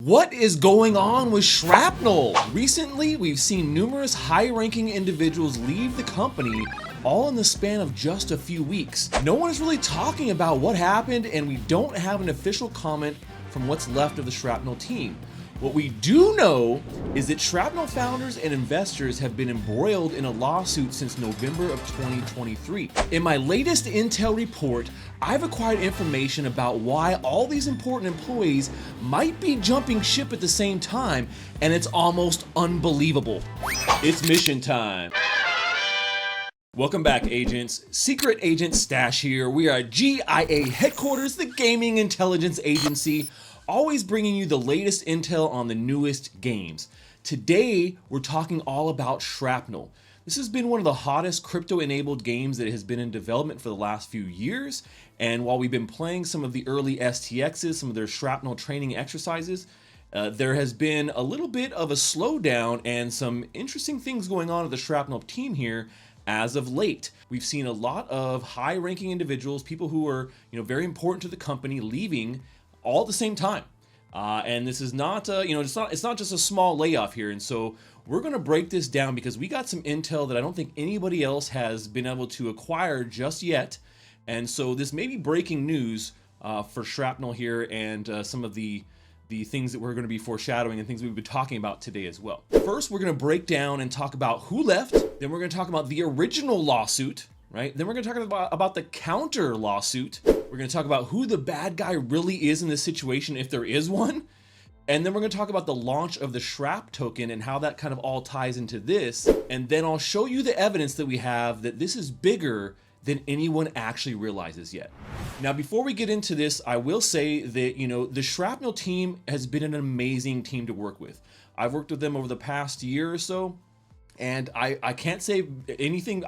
What is going on with Shrapnel? Recently, we've seen numerous high-ranking individuals leave the company, all in the span of just a few weeks. No one is really talking about what happened, and we don't have an official comment from what's left of the Shrapnel team. What we do know is that Shrapnel founders and investors have been embroiled in a lawsuit since November of 2023. In my latest intel report, I've acquired information about why all these important employees might be jumping ship at the same time, and it's almost unbelievable. It's mission time. Welcome back, agents. Secret Agent Stache here. We are at GIA headquarters, the gaming intelligence agency, always bringing you the latest intel on the newest games. Today, we're talking all about Shrapnel. This has been one of the hottest crypto-enabled games that has been in development for the last few years, and while we've been playing some of the early STXs, some of their Shrapnel training exercises, there has been a little bit of a slowdown and some interesting things going on with the Shrapnel team here as of late. We've seen a lot of high-ranking individuals, people who are very important to the company, leaving all at the same time. And this is not, it's not just a small layoff here. And so we're going to break this down because we got some intel that I don't think anybody else has been able to acquire just yet. And so this may be breaking news for Shrapnel here and some of the things that we're going to be foreshadowing and things we've been talking about today as well. First, we're going to break down and talk about who left. Then we're going to talk about the original lawsuit, right? Then we're going to talk about the counter lawsuit. We're going to talk about who the bad guy really is in this situation, if there is one. And then we're going to talk about the launch of the Shrap token and how that kind of all ties into this. And then I'll show you the evidence that we have that this is bigger than anyone actually realizes yet. Now, before we get into this, I will say that, the Shrapnel team has been an amazing team to work with. I've worked with them over the past year or so, and I can't say anything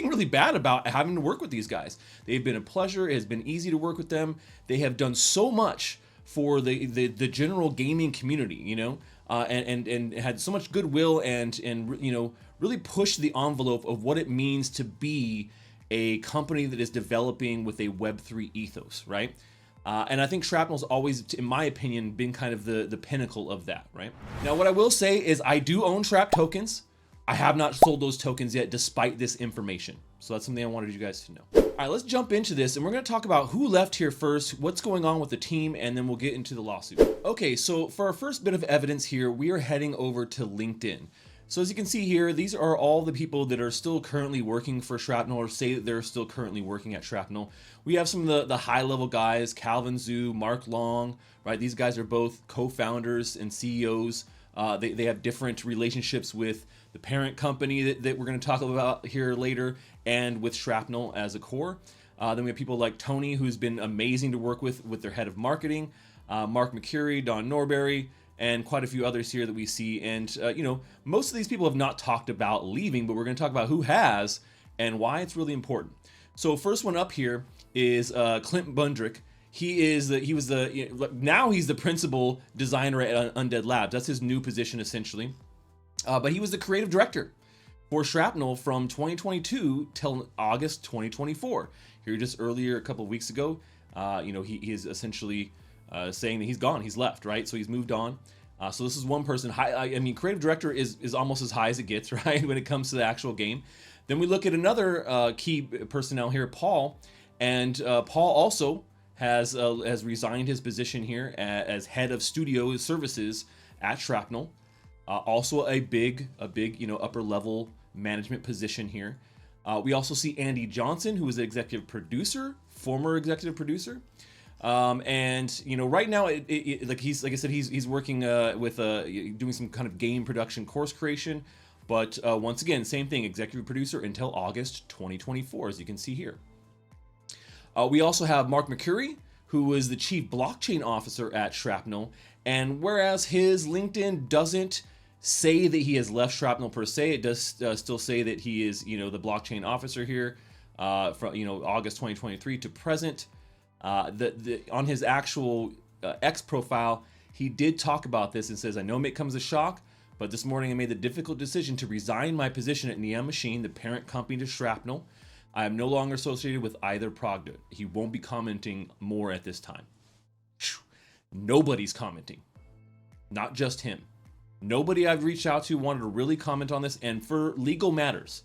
really bad about having to work with these guys. They've been a pleasure. It has been easy to work with them. They have done so much for the general gaming community, and had so much goodwill and really pushed the envelope of what it means to be a company that is developing with a Web3 ethos, right? And I think Shrapnel's always, in my opinion, been kind of the pinnacle of that, right? Now, what I will say is I do own Shrap tokens. I have not sold those tokens yet, despite this information. So that's something I wanted you guys to know. All right, let's jump into this, and we're going to talk about who left here first, what's going on with the team, and then we'll get into the lawsuit. Okay, so for our first bit of evidence here, we are heading over to LinkedIn. So as you can see here, these are all the people that are still currently working for Shrapnel, or say that they're still currently working at Shrapnel. We have some of the high-level guys, Calvin Zhu, Mark Long, right? These guys are both co-founders and CEOs. They have different relationships with the parent company that we're going to talk about here later, and with Shrapnel as a core. Then we have people like Tony, who's been amazing to work with their head of marketing, Mark McCurry, Don Norberry, and quite a few others here that we see. And, most of these people have not talked about leaving, but we're going to talk about who has and why it's really important. So first one up here is Clint Bundrick. Now he's the principal designer at Undead Labs. That's his new position, essentially. But he was the creative director for Shrapnel from 2022 till August 2024. Here just earlier, a couple of weeks ago, he is essentially saying that he's gone, he's left, right? So he's moved on. So this is one person. Creative director is almost as high as it gets, right, when it comes to the actual game. Then we look at another key personnel here, Paul, and Paul also has resigned his position here as head of studio services at Shrapnel. Also a big upper level management position here. We also see Andy Johnson, who is an executive producer, former executive producer. And right now, he's working with doing some kind of game production course creation. But once again, same thing, executive producer until August 2024, as you can see here. We also have Mark McCurry, who was the chief blockchain officer at Shrapnel. And whereas his LinkedIn doesn't say that he has left Shrapnel per se, it does still say that he is, the blockchain officer here from, August 2023 to present. On his actual X profile, he did talk about this and says, "I know it comes as a shock, but this morning I made the difficult decision to resign my position at Neon Machine, the parent company to Shrapnel. I am no longer associated with either project. He won't be commenting more at this time." Nobody's commenting. not just him. Nobody I've reached out to wanted to really comment on this, and for legal matters.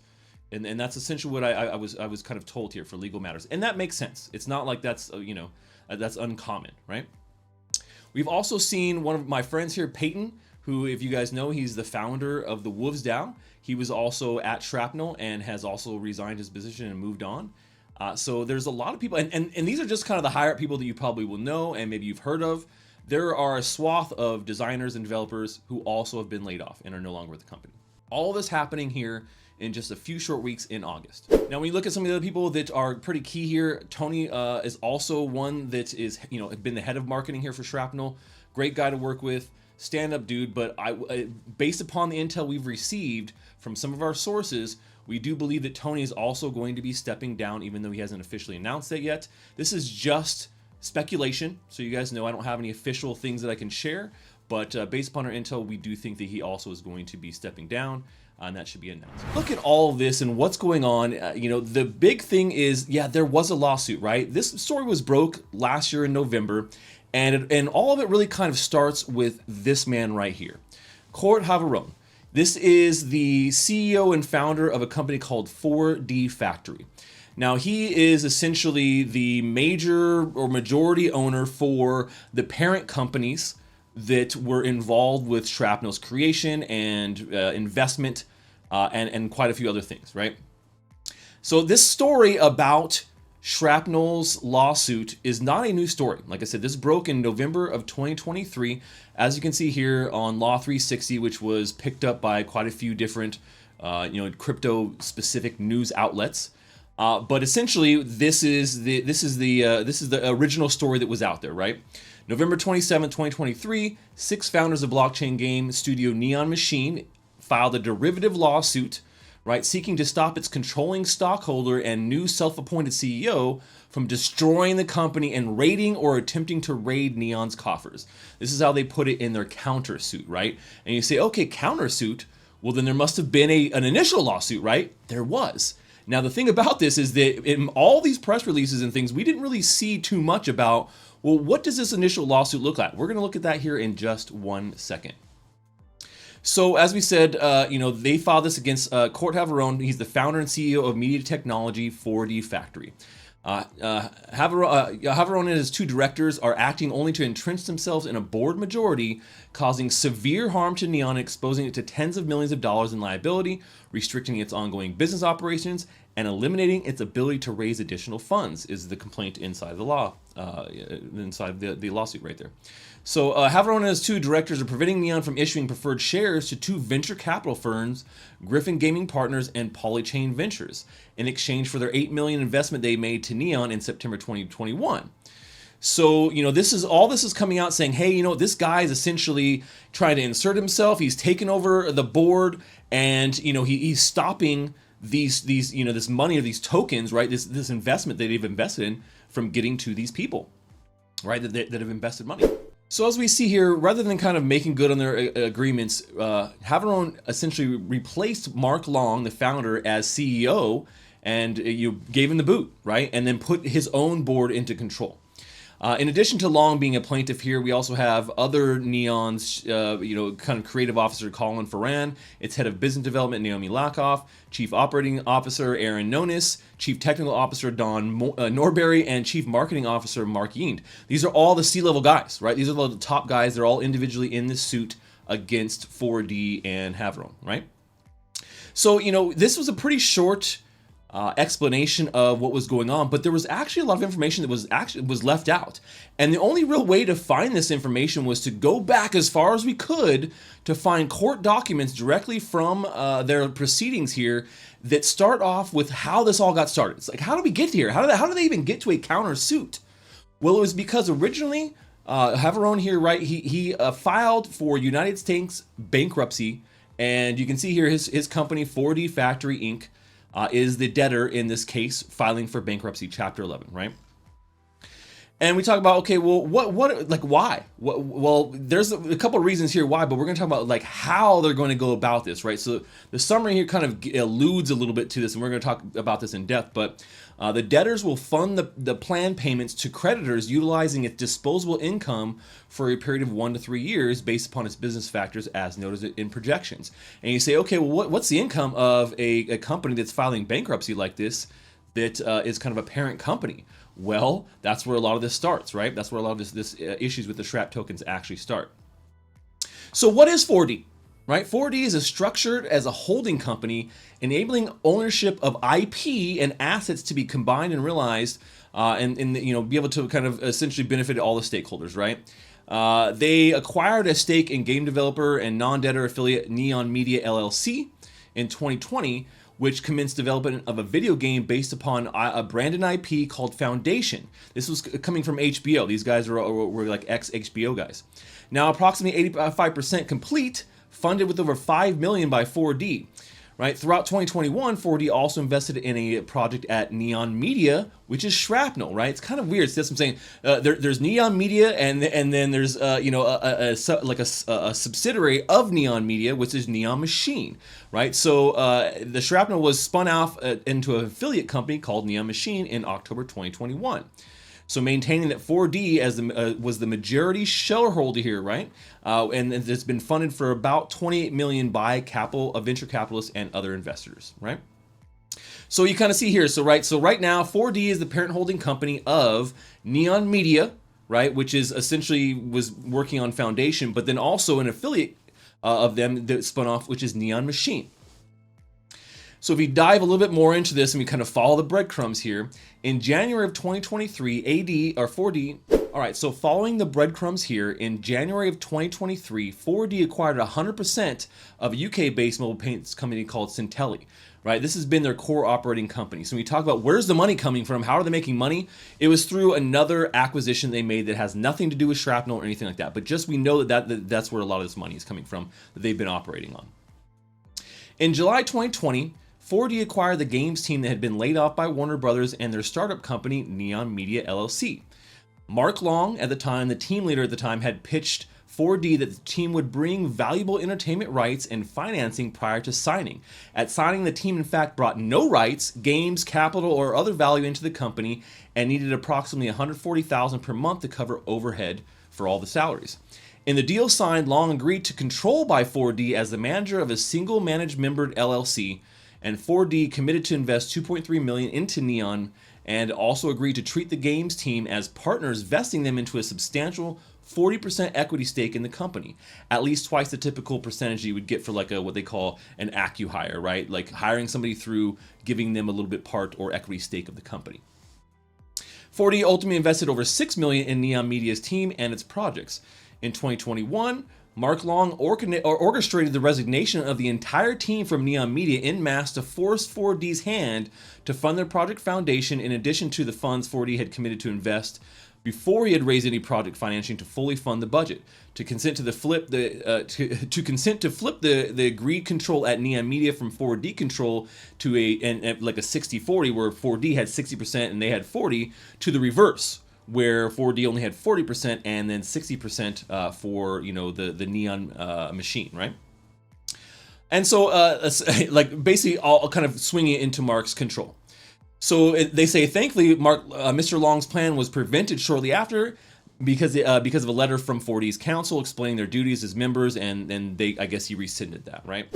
And that's essentially what I was kind of told here, for legal matters. And that makes sense. It's not like that's, that's uncommon, right? We've also seen one of my friends here, Peyton, who, if you guys know, he's the founder of the Wolves DAO. He was also at Shrapnel and has also resigned his position and moved on. So there's a lot of people, and these are just kind of the higher up people that you probably will know and maybe you've heard of. There are a swath of designers and developers who also have been laid off and are no longer with the company. All this happening here in just a few short weeks in August. Now, when you look at some of the other people that are pretty key here, Tony is also one that is, been the head of marketing here for Shrapnel. Great guy to work with, stand-up dude, but based upon the intel we've received from some of our sources, we do believe that Tony is also going to be stepping down, even though he hasn't officially announced it yet. This is just speculation, so you guys know I don't have any official things that I can share, but based upon our intel, we do think that he also is going to be stepping down, and that should be announced. Look at all of this and what's going on. The big thing is, yeah, there was a lawsuit, right? This story was broke last year in November, and all of it really kind of starts with this man right here, Court Haveron. This is the CEO and founder of a company called 4D Factory. Now, he is essentially the major or majority owner for the parent companies that were involved with Shrapnel's creation and investment and quite a few other things, right? So this story about Shrapnel's lawsuit is not a new story. Like I said, this broke in November of 2023, as you can see here on Law 360, which was picked up by quite a few different, crypto-specific news outlets. But essentially, this is the original story that was out there, right? November 27, 2023, 6 founders of blockchain game studio Neon Machine filed a derivative lawsuit, right, seeking to stop its controlling stockholder and new self-appointed CEO from destroying the company and raiding or attempting to raid Neon's coffers. This is how they put it in their countersuit, right? And you say, okay, countersuit, well then there must have been an initial lawsuit, right? There was. Now the thing about this is that in all these press releases and things, we didn't really see too much about, well, what does this initial lawsuit look like? We're going to look at that here in just 1 second. So as we said, they filed this against Court Haveron. He's the founder and CEO of media technology 4D Factory. Haveron and his 2 directors are acting only to entrench themselves in a board majority, causing severe harm to Neon, exposing it to tens of millions of dollars in liability, restricting its ongoing business operations, and eliminating its ability to raise additional funds, is the complaint inside the law, inside the lawsuit right there. So Haveron and his 2 directors are preventing Neon from issuing preferred shares to 2 venture capital firms, Griffin Gaming Partners and Polychain Ventures, in exchange for their $8 million investment they made to Neon in September 2021. So, this is coming out saying, hey, this guy is essentially trying to insert himself. He's taken over the board, and he's stopping these this money or these tokens, right? This investment that they've invested in from getting to these people, right? That have invested money. So as we see here, rather than kind of making good on their agreements, Haveron essentially replaced Mark Long, the founder, as CEO, and you gave him the boot, right? And then put his own board into control. In addition to Long being a plaintiff here, we also have other Neon's, kind of creative officer Colin Ferran, its head of business development Naomi Lakoff, chief operating officer Aaron Nonis, chief technical officer Don Norberry, and chief marketing officer Mark Yiend. These are all the C-level guys, right? These are the top guys. They're all individually in this suit against 4D and Haveron, right? So, this was a pretty short explanation of what was going on, but there was actually a lot of information that was left out. And the only real way to find this information was to go back as far as we could to find court documents directly from their proceedings here that start off with how this all got started. It's like, how did we get here? How did they even get to a countersuit? Well, it was because originally Haveron here, right, he filed for United States bankruptcy, and you can see here his company 4D Factory Inc. Is the debtor in this case, filing for bankruptcy, Chapter 11, right? And we talk about, okay, well, like, why? Well, there's a couple of reasons here why, but we're going to talk about like how they're going to go about this, right? So the summary here kind of alludes a little bit to this, and we're going to talk about this in depth. But the debtors will fund the plan payments to creditors utilizing its disposable income for a period of 1 to 3 years based upon its business factors as noted in projections. And you say, okay, well, what's the income of a company that's filing bankruptcy like this that is kind of a parent company? Well, that's where a lot of this starts, right? That's where a lot of this issues with the Shrap tokens actually start. So what is 4D? Right? 4D is structured as a holding company, enabling ownership of IP and assets to be combined and realized, and be able to kind of essentially benefit all the stakeholders, right? They acquired a stake in game developer and non-debtor affiliate Neon Media LLC in 2020, which commenced development of a video game based upon a branded IP called Foundation. This was coming from HBO. These guys were like ex-HBO guys. Now approximately 85% complete, funded with over $5 million by 4D. Right? Throughout 2021, 4D also invested in a project at Neon Media, which is Shrapnel, right? It's kind of weird. So that's what I'm saying. There's Neon Media, and then there's a subsidiary of Neon Media, which is Neon Machine, right? So the Shrapnel was spun off into an affiliate company called Neon Machine in October 2021. So maintaining that 4D as was the majority shareholder here, right? And it's been funded for about $28 million by venture capitalists and other investors, right? So you kind of see here, so right now 4D is the parent holding company of Neon Media, right? Which is essentially was working on Foundation, but then also an affiliate of them that spun off, which is Neon Machine. So if we dive a little bit more into this and we kind of follow the breadcrumbs here, in January of 2023, 4D, all right, so following the breadcrumbs here, in January of 2023, 4D acquired 100% of a UK-based mobile payments company called Centelli, right? This has been their core operating company. So when we talk about where's the money coming from, how are they making money? It was through another acquisition they made that has nothing to do with Shrapnel or anything like that, but just we know that's where a lot of this money is coming from that they've been operating on. In July 2020, 4D acquired the games team that had been laid off by Warner Brothers and their startup company, Neon Media LLC. Mark Long, at the time, the team leader at the time, had pitched 4D that the team would bring valuable entertainment rights and financing prior to signing. At signing, the team in fact brought no rights, games, capital, or other value into the company and needed approximately $140,000 per month to cover overhead for all the salaries. In the deal signed, Long agreed to control by 4D as the manager of a single managed membered LLC, and 4D committed to invest $2.3 million into Neon and also agreed to treat the games team as partners, vesting them into a substantial 40% equity stake in the company, at least twice the typical percentage you would get for like what they call an acqui-hire, right? Like hiring somebody through giving them a little bit part or equity stake of the company. 4D ultimately invested over $6 million in Neon Media's team and its projects. In 2021, Mark Long orchestrated the resignation of the entire team from Neon Media en masse to force 4D's hand to fund their project Foundation, in addition to the funds 4D had committed to invest before he had raised any project financing to fully fund the budget. To consent to flip the agreed control at Neon Media from 4D control to like a 60-40, where 4D had 60% and they had 40, to the reverse, where 4D only had 40% and then 60% for the Neon Machine, right? And so like basically all kind of swinging it into Mark's control. So they say, thankfully, Mr. Long's plan was prevented shortly after because of a letter from 4D's counsel explaining their duties as members, and I guess he rescinded that, right?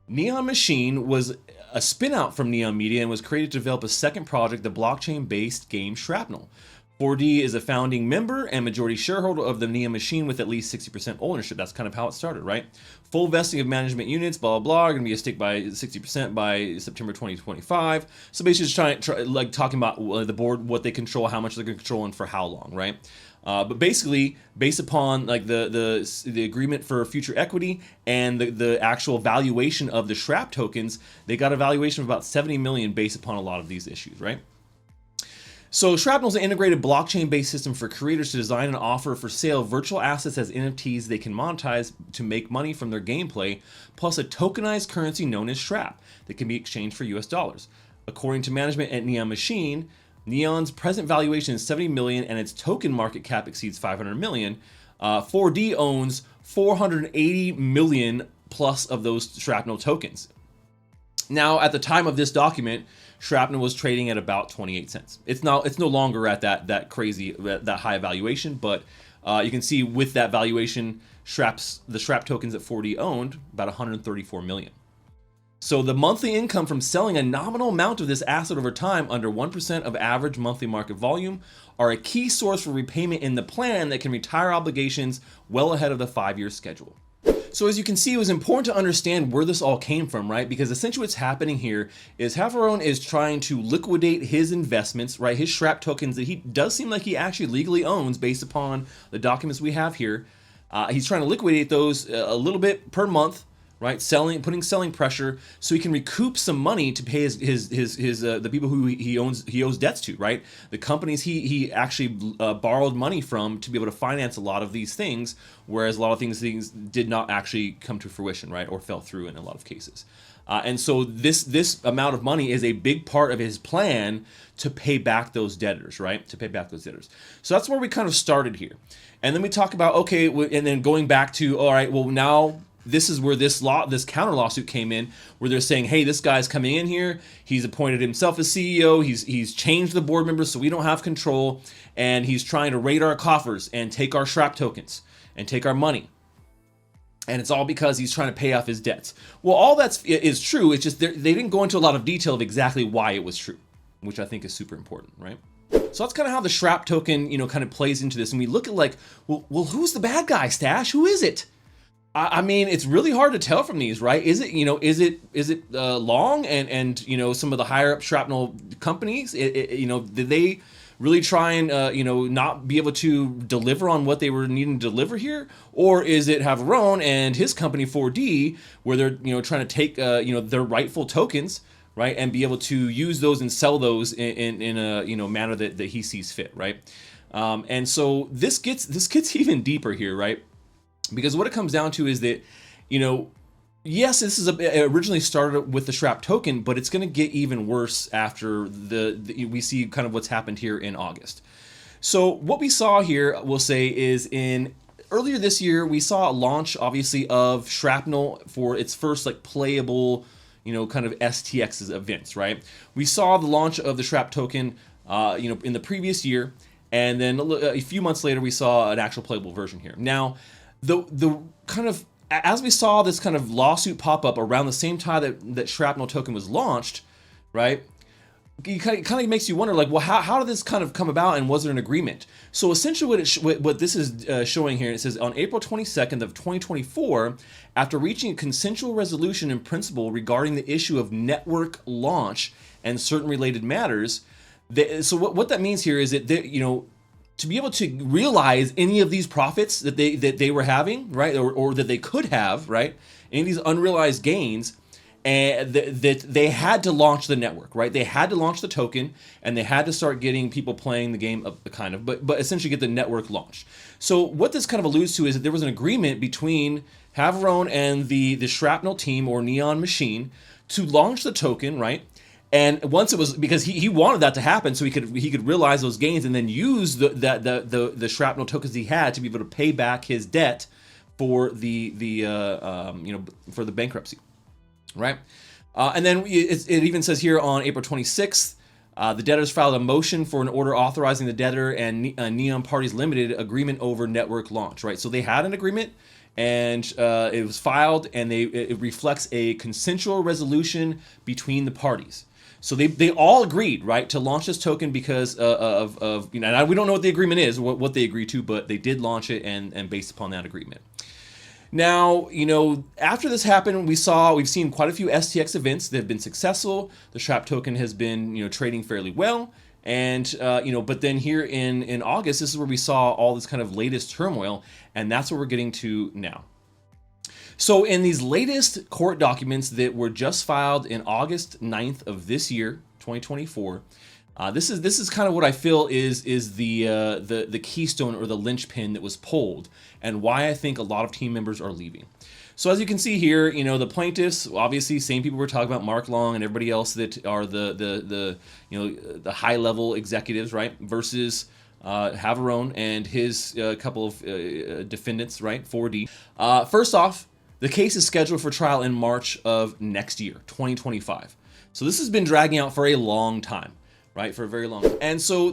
Neon Machine was a spin-out from Neon Media and was created to develop a second project, the blockchain-based game Shrapnel. 4D is a founding member and majority shareholder of the Neon Machine with at least 60% ownership. That's kind of how it started, right? Full vesting of management units, blah, blah, blah, are going to be a stake by 60% by September 2025. So basically just like talking about the board, what they control, how much they're going to control, and for how long, right? But basically, based upon like the agreement for future equity and the actual valuation of the Shrap tokens, they got a valuation of about $70 million based upon a lot of these issues, right? So Shrapnel is an integrated blockchain-based system for creators to design and offer for sale virtual assets as NFTs they can monetize to make money from their gameplay, plus a tokenized currency known as Shrap that can be exchanged for US dollars. According to management at Neon Machine, Neon's present valuation is 70 million and its token market cap exceeds 500 million. 4D owns 480 million plus of those Shrapnel tokens. Now, at the time of this document, Shrapnel was trading at about 28 cents. It's no longer at that crazy, that high valuation, but you can see with that valuation, the Shrap tokens that 4D owned about 134 million. So the monthly income from selling a nominal amount of this asset over time under 1% of average monthly market volume are a key source for repayment in the plan that can retire obligations well ahead of the 5-year schedule. So as you can see, it was important to understand where this all came from, right? Because essentially what's happening here is Haveron is trying to liquidate his investments, right? His Shrap tokens that he does seem like he actually legally owns based upon the documents we have here. He's trying to liquidate those a little bit per month, right? Putting selling pressure so he can recoup some money to pay his the people who he owes debts to, right? The companies he actually borrowed money from to be able to finance a lot of these things, whereas a lot of things did not actually come to fruition, right? Or fell through in a lot of cases. And so this amount of money is a big part of his plan to pay back those debtors, right? To pay back those debtors. So that's where we kind of started here. And then we talk about, okay, and then going back to, all right, well, now this is where this counter lawsuit came in, where they're saying, hey, this guy's coming in here. He's appointed himself as CEO. He's changed the board members so we don't have control. And he's trying to raid our coffers and take our Shrap tokens and take our money. And it's all because he's trying to pay off his debts. Well, all is true. It's just they didn't go into a lot of detail of exactly why it was true, which I think is super important, right? So that's kind of how the Shrap token, kind of plays into this. And we look at like, well, who's the bad guy, Stache? Who is it? I mean, it's really hard to tell from these, right? Is it Long and some of the higher up Shrapnel companies? Did they really try and not be able to deliver on what they were needing to deliver here, or is it Haveron and his company 4D where they're trying to take their rightful tokens, right, and be able to use those and sell those in a manner that he sees fit, right? And so this gets even deeper here, right? Because what it comes down to is that, yes, this is it originally started with the Shrap token, but it's going to get even worse after we see kind of what's happened here in August. So what we saw here, we'll say, is earlier this year, we saw a launch, obviously, of Shrapnel for its first playable, kind of STX events, right? We saw the launch of the Shrap token, in the previous year, and then a few months later, we saw an actual playable version here. Now, the kind of, as we saw this kind of lawsuit pop up around the same time that Shrapnel token was launched, right? It kind of makes you wonder, like, well, how did this kind of come about, and was there an agreement? So essentially what this is showing here, it says on April 22nd of 2024, after reaching a consensual resolution in principle regarding the issue of network launch and certain related matters, so what that means here is that to be able to realize any of these profits that they were having, right, or that they could have, right, any of these unrealized gains, and that they had to launch the network, right? They had to launch the token, and they had to start getting people playing the game, but essentially get the network launched. So what this kind of alludes to is that there was an agreement between Haveron and the Shrapnel team or Neon Machine to launch the token, right? And once it was, because he wanted that to happen so he could realize those gains and then use the Shrapnel tokens he had to be able to pay back his debt for the bankruptcy, right? And then it even says here on April 26th, the debtors filed a motion for an order authorizing the debtor and Neon Parties Limited agreement over network launch, right? So they had an agreement, and it was filed, and it reflects a consensual resolution between the parties. So they all agreed, right, to launch this token because of we don't know what the agreement is, what they agreed to, but they did launch it and based upon that agreement. Now, after this happened, we've seen quite a few STX events that have been successful. The Shrap token has been, trading fairly well. And, but then here in August, this is where we saw all this kind of latest turmoil, and that's what we're getting to now. So in these latest court documents that were just filed in August 9th of this year, 2024, This is kind of what I feel is the keystone or the linchpin that was pulled, and why I think a lot of team members are leaving. So as you can see here, you know, the plaintiffs, obviously same people we're talking about, Mark Long and everybody else that are the you know, the high level executives, right? Versus Haverone and his couple of defendants, right? 4D. First off, the case is scheduled for trial in March of next year, 2025. So this has been dragging out for a long time, right? For a very long time. And so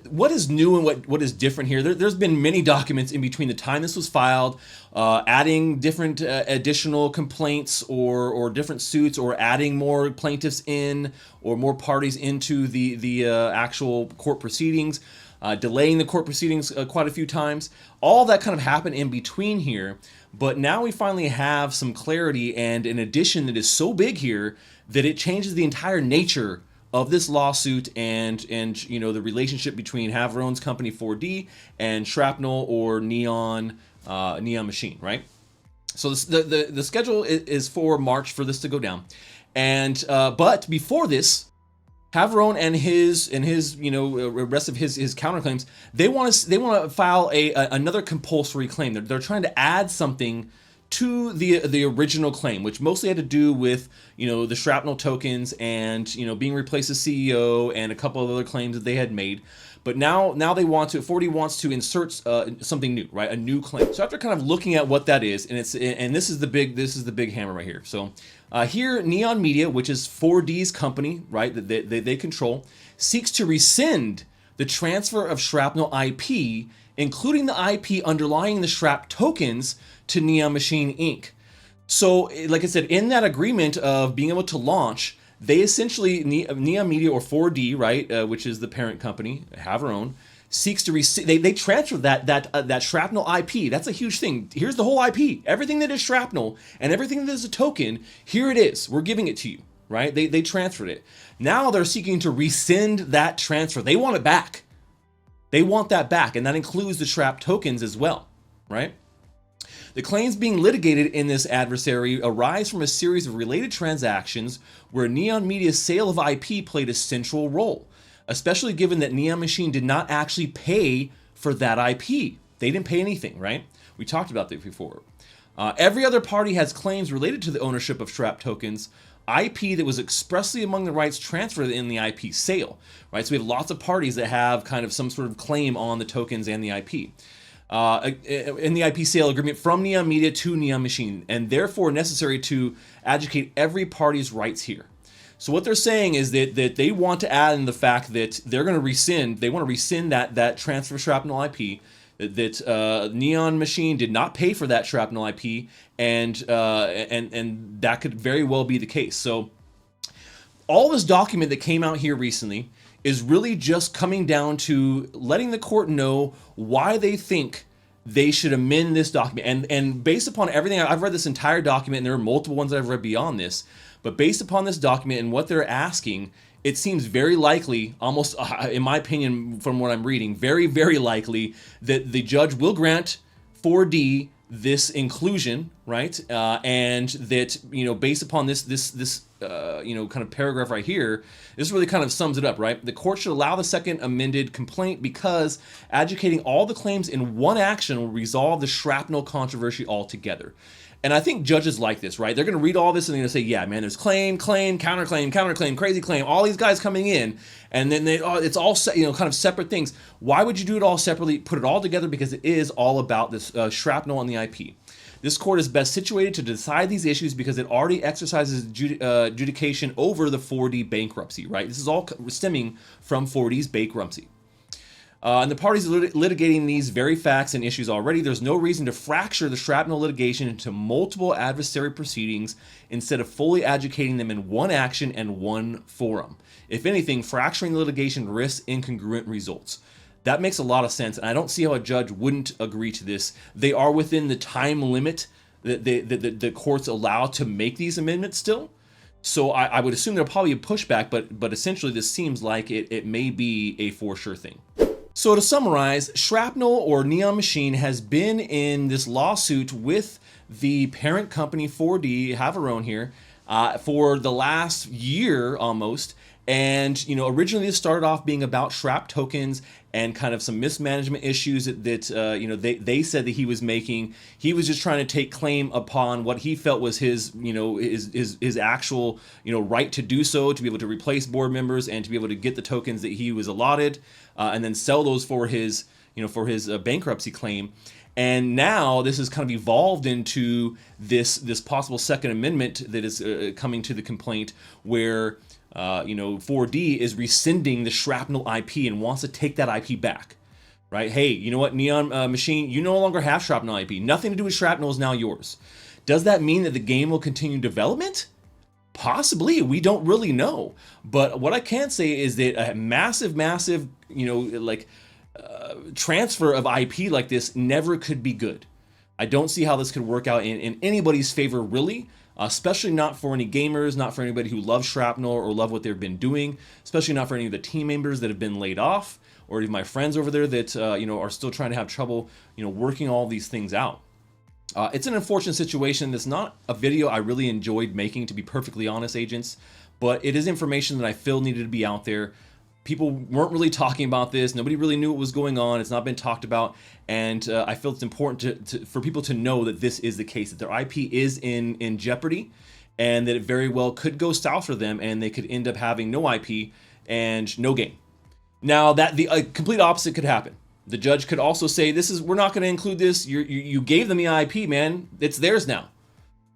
what is new and what is different here, there's been many documents in between the time this was filed, adding different additional complaints or different suits, or adding more plaintiffs in or more parties into the actual court proceedings, delaying the court proceedings quite a few times. All that kind of happened in between here, but now we finally have some clarity and an addition that is so big here that it changes the entire nature of this lawsuit and you know, the relationship between Haverone's company 4D and Shrapnel or Neon Machine, right? So the schedule is for March for this to go down, and but before this, Haverone and his you know, rest of his counterclaims, they want to file another compulsory claim. They're trying to add something to the original claim, which mostly had to do with, you know, the Shrapnel tokens and, you know, being replaced as CEO and a couple of other claims that they had made. But now they want to, 4D wants to insert something new, right? A new claim. So after kind of looking at what that is, and this is the big hammer right here. So here, Neon Media, which is 4D's company, right, that they control, seeks to rescind the transfer of Shrapnel IP, including the IP underlying the Shrap tokens, to Neon Machine Inc. So, like I said, in that agreement of being able to launch, they essentially, Neon Media or 4D, right, which is the parent company, Haverone, seeks to they transfer that Shrapnel IP. That's a huge thing. Here's the whole IP. Everything that is Shrapnel and everything that is a token, here it is. We're giving it to you, right? They transferred it. Now they're seeking to rescind that transfer. They want it back. They want that back, and that includes the Shrap tokens as well, right? The claims being litigated in this adversary arise from a series of related transactions where Neon Media's sale of IP played a central role, especially given that Neon Machine did not actually pay for that IP. They didn't pay anything, right? We talked about that before. Every other party has claims related to the ownership of Shrap tokens, IP that was expressly among the rights transferred in the IP sale, right? So we have lots of parties that have kind of some sort of claim on the tokens and the IP. In the IP sale agreement from Neon Media to Neon Machine, and therefore necessary to educate every party's rights here. So what they're saying is that they want to add in the fact that they're going to rescind, they want to rescind that transfer Shrapnel IP, that Neon Machine did not pay for that Shrapnel IP, and that could very well be the case. So all this document that came out here recently is really just coming down to letting the court know why they think they should amend this document. And based upon everything, I've read this entire document, and there are multiple ones that I've read beyond this, but based upon this document and what they're asking, it seems very likely, almost in my opinion from what I'm reading, very, very likely that the judge will grant 4D this inclusion, right? And that, you know, based upon this you know, kind of paragraph right here, this really kind of sums it up, right? The court should allow the second amended complaint because adjudicating all the claims in one action will resolve the Shrapnel controversy altogether. And I think judges like this, right? They're going to read all this and they're going to say, yeah, man, there's claim, counterclaim, counterclaim, crazy claim, all these guys coming in, and then it's all, you know, kind of separate things. Why would you do it all separately? Put it all together because it is all about this Shrapnel and the IP. This court is best situated to decide these issues because it already exercises adjudication over the 4D bankruptcy, right? This is all stemming from 4D's bankruptcy. And the parties are litigating these very facts and issues already. There's no reason to fracture the Shrapnel litigation into multiple adversary proceedings instead of fully adjudicating them in one action and one forum. If anything, fracturing the litigation risks incongruent results. That makes a lot of sense, and I don't see how a judge wouldn't agree to this. They are within the time limit that the courts allow to make these amendments still. So I would assume there'll probably be a pushback, but essentially this seems like it may be a for sure thing. So to summarize, Shrapnel or Neon Machine has been in this lawsuit with the parent company 4D, Haverone here, for the last year almost, And, originally this started off being about Shrap tokens and kind of some mismanagement issues that they said that he was making. He was just trying to take claim upon what he felt was his actual, right to do so, to be able to replace board members and to be able to get the tokens that he was allotted, and then sell those for his, bankruptcy claim. And now this has kind of evolved into this possible Second Amendment that is coming to the complaint, where 4D is rescinding the Shrapnel IP and wants to take that IP back, right? Hey, you know what, Neon Machine, you no longer have Shrapnel IP. Nothing to do with Shrapnel is now yours. Does that mean that the game will continue development? Possibly. We don't really know. But what I can say is that a massive, transfer of IP like this never could be good. I don't see how this could work out in anybody's favor, really. Especially not for any gamers, not for anybody who loves Shrapnel or love what they've been doing, especially not for any of the team members that have been laid off, or even my friends over there that are still trying to have trouble working all these things out. It's an unfortunate situation. It's not a video I really enjoyed making, to be perfectly honest, agents, but it is information that I feel needed to be out there. People weren't really talking about this. Nobody really knew what was going on. It's not been talked about. And I feel it's important for people to know that this is the case, that their IP is in jeopardy, and that it very well could go south for them, and they could end up having no IP and no game. Now, that the complete opposite could happen. The judge could also say, we're not going to include this. You gave them the IP, man. It's theirs now.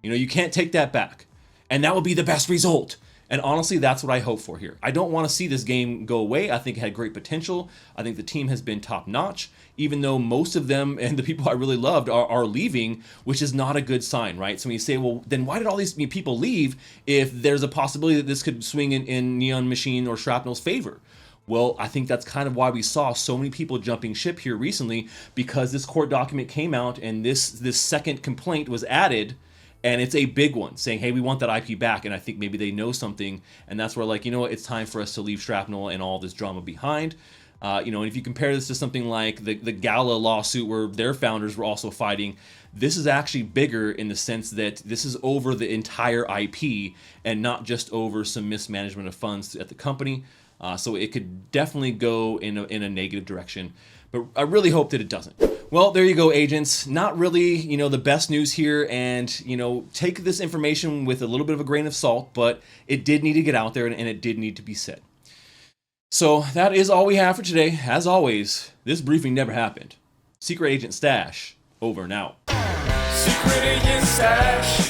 You can't take that back. And that would be the best result. And honestly, that's what I hope for here. I don't want to see this game go away. I think it had great potential. I think the team has been top notch, even though most of them and the people I really loved are leaving, which is not a good sign, right? So when you say, well, then why did all these people leave if there's a possibility that this could swing in Neon Machine or Shrapnel's favor? Well, I think that's kind of why we saw so many people jumping ship here recently, because this court document came out and this second complaint was added. And it's a big one, saying, hey, we want that IP back. And I think maybe they know something. And that's where, what, it's time for us to leave Shrapnel and all this drama behind. And if you compare this to something like the Gala lawsuit, where their founders were also fighting, this is actually bigger in the sense that this is over the entire IP and not just over some mismanagement of funds at the company. So it could definitely go in a negative direction. But I really hope that it doesn't. Well, there you go, agents. Not really, the best news here, and, take this information with a little bit of a grain of salt, but it did need to get out there, and it did need to be said. So that is all we have for today. As always, this briefing never happened. Secret Agent Stash, over and out. Secret Agent Stash.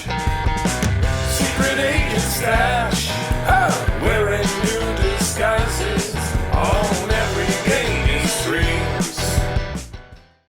Secret Agent Stash.